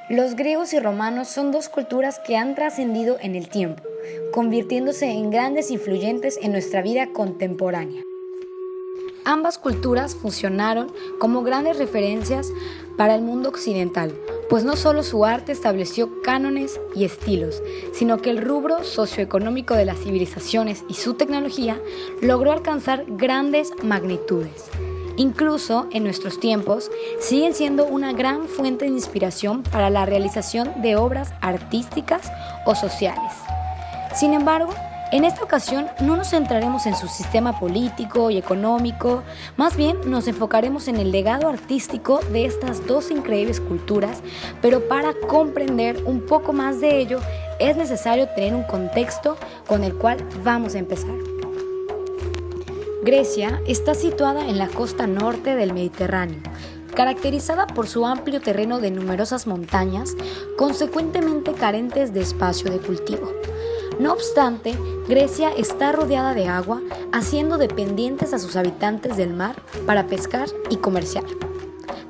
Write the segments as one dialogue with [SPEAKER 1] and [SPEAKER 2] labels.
[SPEAKER 1] Los griegos y romanos son dos culturas que han trascendido en el tiempo, convirtiéndose en grandes influyentes en nuestra vida contemporánea. Ambas culturas funcionaron como grandes referencias para el mundo occidental, pues no solo su arte estableció cánones y estilos, sino que el rubro socioeconómico de las civilizaciones y su tecnología logró alcanzar grandes magnitudes. Incluso en nuestros tiempos, siguen siendo una gran fuente de inspiración para la realización de obras artísticas o sociales. Sin embargo, en esta ocasión no nos centraremos en su sistema político y económico, más bien nos enfocaremos en el legado artístico de estas dos increíbles culturas, pero para comprender un poco más de ello es necesario tener un contexto con el cual vamos a empezar. Grecia está situada en la costa norte del Mediterráneo, caracterizada por su amplio terreno de numerosas montañas, consecuentemente carentes de espacio de cultivo. No obstante, Grecia está rodeada de agua, haciendo dependientes a sus habitantes del mar para pescar y comerciar.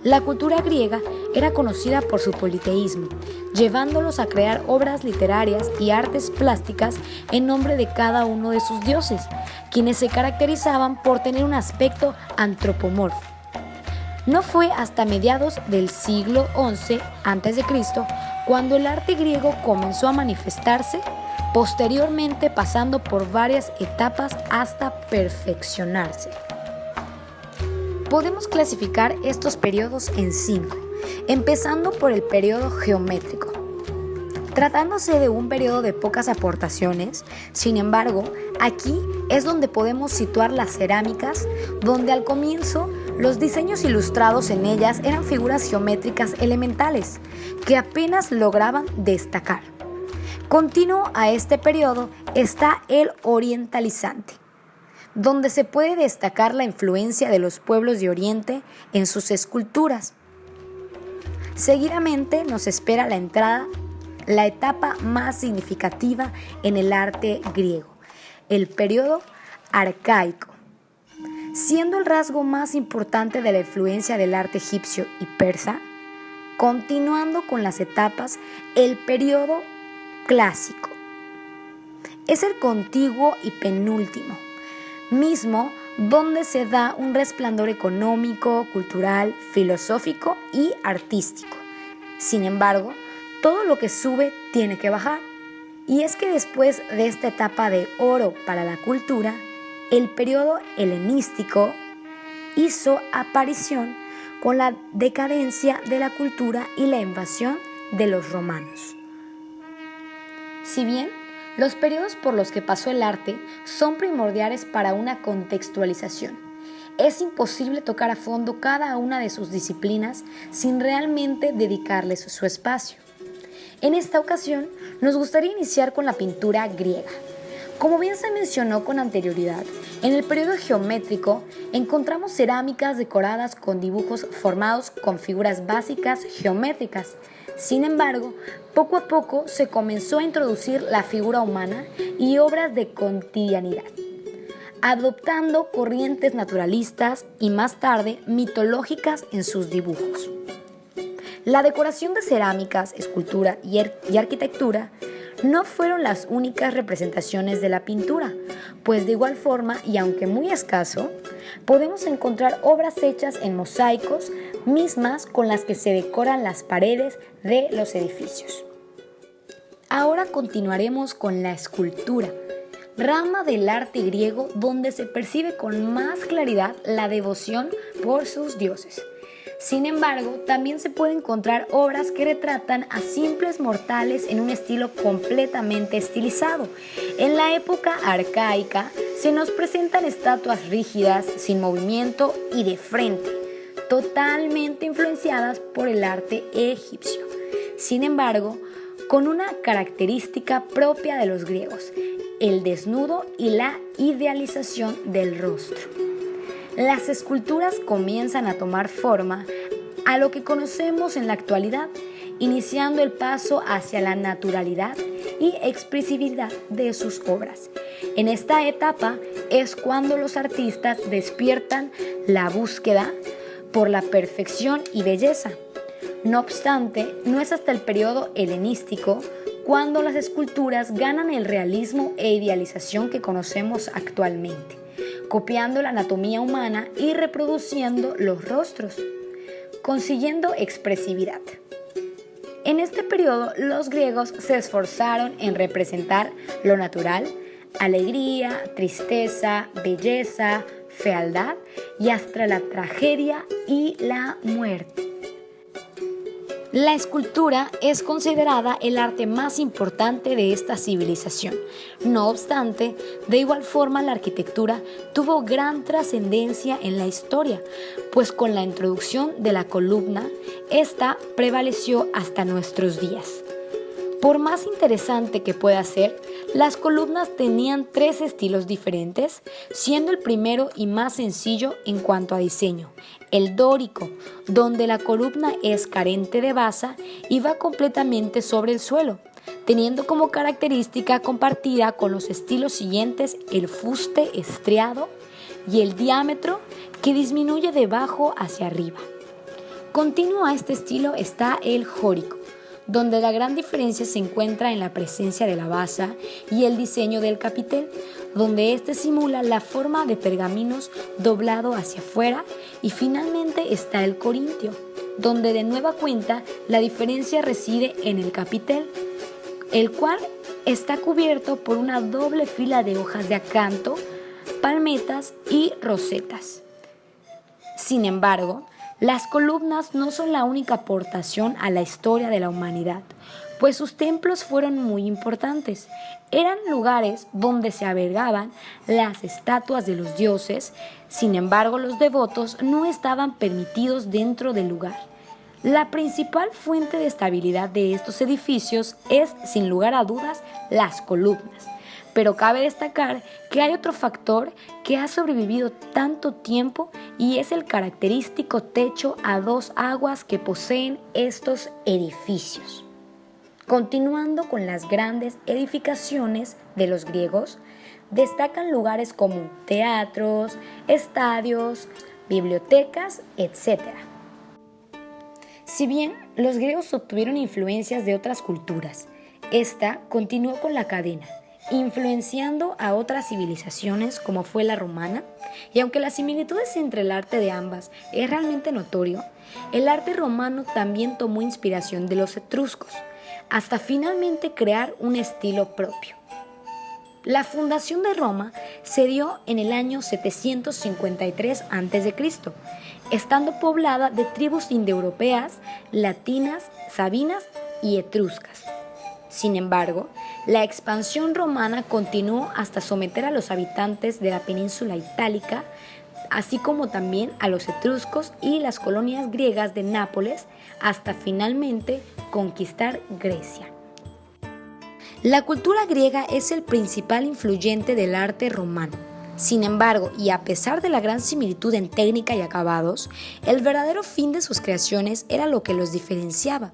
[SPEAKER 1] La cultura griega era conocida por su politeísmo, llevándolos a crear obras literarias y artes plásticas en nombre de cada uno de sus dioses, quienes se caracterizaban por tener un aspecto antropomorfo. No fue hasta mediados del siglo XI a.C. cuando el arte griego comenzó a manifestarse, posteriormente pasando por varias etapas hasta perfeccionarse. Podemos clasificar estos periodos en 5, empezando por el periodo geométrico. Tratándose de un periodo de pocas aportaciones, sin embargo, aquí es donde podemos situar las cerámicas, donde al comienzo los diseños ilustrados en ellas eran figuras geométricas elementales, que apenas lograban destacar. Continuo a este periodo está el orientalizante, donde se puede destacar la influencia de los pueblos de Oriente en sus esculturas. Seguidamente nos espera la etapa más significativa en el arte griego, el periodo arcaico, siendo el rasgo más importante de la influencia del arte egipcio y persa. Continuando con las etapas, el periodo clásico es el contiguo y penúltimo, mismo donde se da un resplandor económico, cultural, filosófico y artístico. Sin embargo, todo lo que sube tiene que bajar, y es que después de esta etapa de oro para la cultura, el periodo helenístico hizo aparición con la decadencia de la cultura y la invasión de los romanos. Si bien los periodos por los que pasó el arte son primordiales para una contextualización, es imposible tocar a fondo cada una de sus disciplinas sin realmente dedicarles su espacio. En esta ocasión, nos gustaría iniciar con la pintura griega. Como bien se mencionó con anterioridad, en el periodo geométrico encontramos cerámicas decoradas con dibujos formados con figuras básicas geométricas. Sin embargo, poco a poco se comenzó a introducir la figura humana y obras de cotidianidad, adoptando corrientes naturalistas y más tarde mitológicas en sus dibujos. La decoración de cerámicas, escultura y arquitectura no fueron las únicas representaciones de la pintura, pues de igual forma, y aunque muy escaso, podemos encontrar obras hechas en mosaicos, mismas con las que se decoran las paredes de los edificios. Ahora continuaremos con la escultura, rama del arte griego donde se percibe con más claridad la devoción por sus dioses. Sin embargo, también se pueden encontrar obras que retratan a simples mortales en un estilo completamente estilizado. En la época arcaica se nos presentan estatuas rígidas, sin movimiento y de frente, totalmente influenciadas por el arte egipcio. Sin embargo, con una característica propia de los griegos, el desnudo y la idealización del rostro. Las esculturas comienzan a tomar forma a lo que conocemos en la actualidad, iniciando el paso hacia la naturalidad y expresividad de sus obras. En esta etapa es cuando los artistas despiertan la búsqueda por la perfección y belleza. No obstante, no es hasta el periodo helenístico cuando las esculturas ganan el realismo e idealización que conocemos actualmente, copiando la anatomía humana y reproduciendo los rostros, consiguiendo expresividad. En este periodo, los griegos se esforzaron en representar lo natural, alegría, tristeza, belleza, fealdad y hasta la tragedia y la muerte. La escultura es considerada el arte más importante de esta civilización. No obstante, de igual forma la arquitectura tuvo gran trascendencia en la historia, pues con la introducción de la columna, esta prevaleció hasta nuestros días. Por más interesante que pueda ser, las columnas tenían 3 estilos diferentes, siendo el primero y más sencillo en cuanto a diseño, el dórico, donde la columna es carente de basa y va completamente sobre el suelo, teniendo como característica compartida con los estilos siguientes el fuste estriado y el diámetro que disminuye de abajo hacia arriba. Continuo a este estilo está el jórico, donde la gran diferencia se encuentra en la presencia de la basa y el diseño del capitel, donde este simula la forma de pergaminos doblado hacia afuera, y finalmente está el corintio, donde de nueva cuenta la diferencia reside en el capitel, el cual está cubierto por una doble fila de hojas de acanto, palmetas y rosetas. Sin embargo, las columnas no son la única aportación a la historia de la humanidad, pues sus templos fueron muy importantes. Eran lugares donde se albergaban las estatuas de los dioses. Sin embargo, los devotos no estaban permitidos dentro del lugar. La principal fuente de estabilidad de estos edificios es, sin lugar a dudas, las columnas. Pero cabe destacar que hay otro factor que ha sobrevivido tanto tiempo y es el característico techo a 2 aguas que poseen estos edificios. Continuando con las grandes edificaciones de los griegos, destacan lugares como teatros, estadios, bibliotecas, etc. Si bien los griegos obtuvieron influencias de otras culturas, esta continuó con la cadena, influenciando a otras civilizaciones como fue la romana, y aunque las similitudes entre el arte de ambas es realmente notorio, el arte romano también tomó inspiración de los etruscos, hasta finalmente crear un estilo propio. La fundación de Roma se dio en el año 753 a.C., estando poblada de tribus indoeuropeas, latinas, sabinas y etruscas. Sin embargo, la expansión romana continuó hasta someter a los habitantes de la península itálica, así como también a los etruscos y las colonias griegas de Nápoles, hasta finalmente conquistar Grecia. La cultura griega es el principal influyente del arte romano. Sin embargo, y a pesar de la gran similitud en técnica y acabados, el verdadero fin de sus creaciones era lo que los diferenciaba,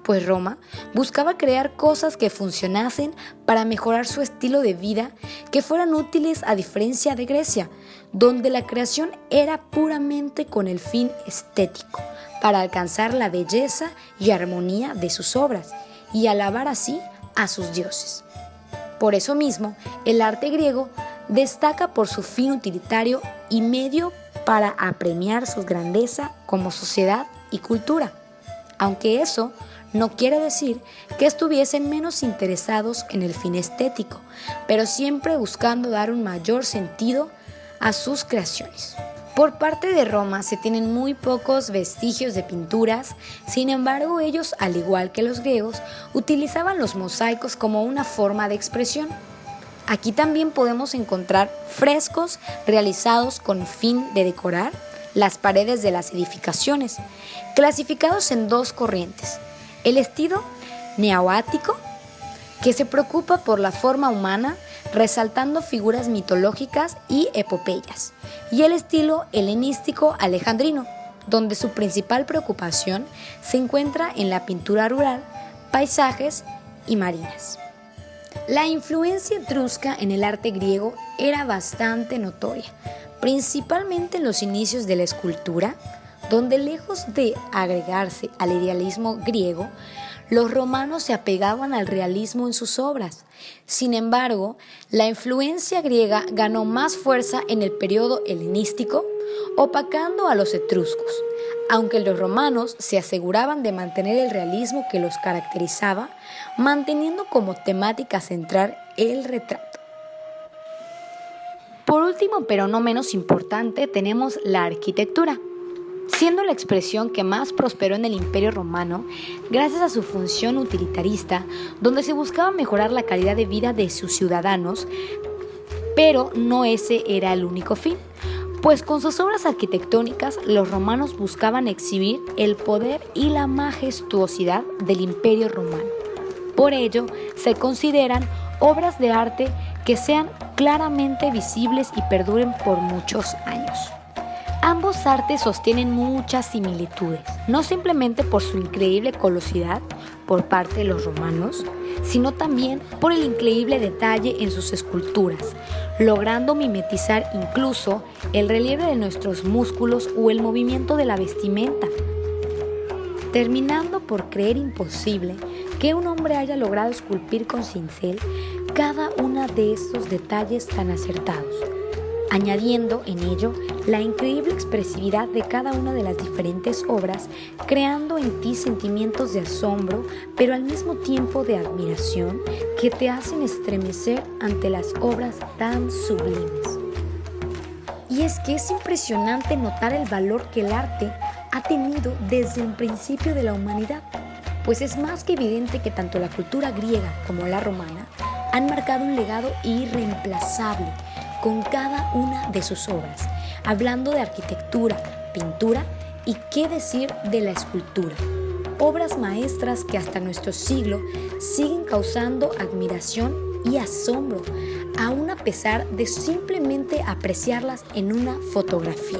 [SPEAKER 1] pues Roma buscaba crear cosas que funcionasen para mejorar su estilo de vida, que fueran útiles a diferencia de Grecia, donde la creación era puramente con el fin estético, para alcanzar la belleza y armonía de sus obras y alabar así a sus dioses. Por eso mismo, el arte griego destaca por su fin utilitario y medio para apremiar su grandeza como sociedad y cultura, aunque eso no quiere decir que estuviesen menos interesados en el fin estético, pero siempre buscando dar un mayor sentido a sus creaciones. Por parte de Roma se tienen muy pocos vestigios de pinturas, sin embargo ellos, al igual que los griegos, utilizaban los mosaicos como una forma de expresión. Aquí también podemos encontrar frescos realizados con fin de decorar las paredes de las edificaciones, clasificados en 2 corrientes: el estilo neoático, que se preocupa por la forma humana, resaltando figuras mitológicas y epopeyas, y el estilo helenístico alejandrino, donde su principal preocupación se encuentra en la pintura rural, paisajes y marinas. La influencia etrusca en el arte griego era bastante notoria, principalmente en los inicios de la escultura, donde lejos de agregarse al idealismo griego, los romanos se apegaban al realismo en sus obras. Sin embargo, la influencia griega ganó más fuerza en el periodo helenístico, opacando a los etruscos, aunque los romanos se aseguraban de mantener el realismo que los caracterizaba, manteniendo como temática central el retrato. Por último, pero no menos importante, tenemos la arquitectura, siendo la expresión que más prosperó en el Imperio Romano gracias a su función utilitarista, donde se buscaba mejorar la calidad de vida de sus ciudadanos, pero no ese era el único fin, pues con sus obras arquitectónicas los romanos buscaban exhibir el poder y la majestuosidad del Imperio Romano. Por ello, se consideran obras de arte que sean claramente visibles y perduren por muchos años. Ambos artes sostienen muchas similitudes, no simplemente por su increíble colosidad por parte de los romanos, sino también por el increíble detalle en sus esculturas, logrando mimetizar incluso el relieve de nuestros músculos o el movimiento de la vestimenta, terminando por creer imposible que un hombre haya logrado esculpir con cincel cada uno de estos detalles tan acertados, añadiendo en ello la increíble expresividad de cada una de las diferentes obras, creando en ti sentimientos de asombro, pero al mismo tiempo de admiración, que te hacen estremecer ante las obras tan sublimes. Y es que es impresionante notar el valor que el arte ha tenido desde el principio de la humanidad, pues es más que evidente que tanto la cultura griega como la romana han marcado un legado irreemplazable con cada una de sus obras, hablando de arquitectura, pintura y qué decir de la escultura. Obras maestras que hasta nuestro siglo siguen causando admiración y asombro, aún a pesar de simplemente apreciarlas en una fotografía.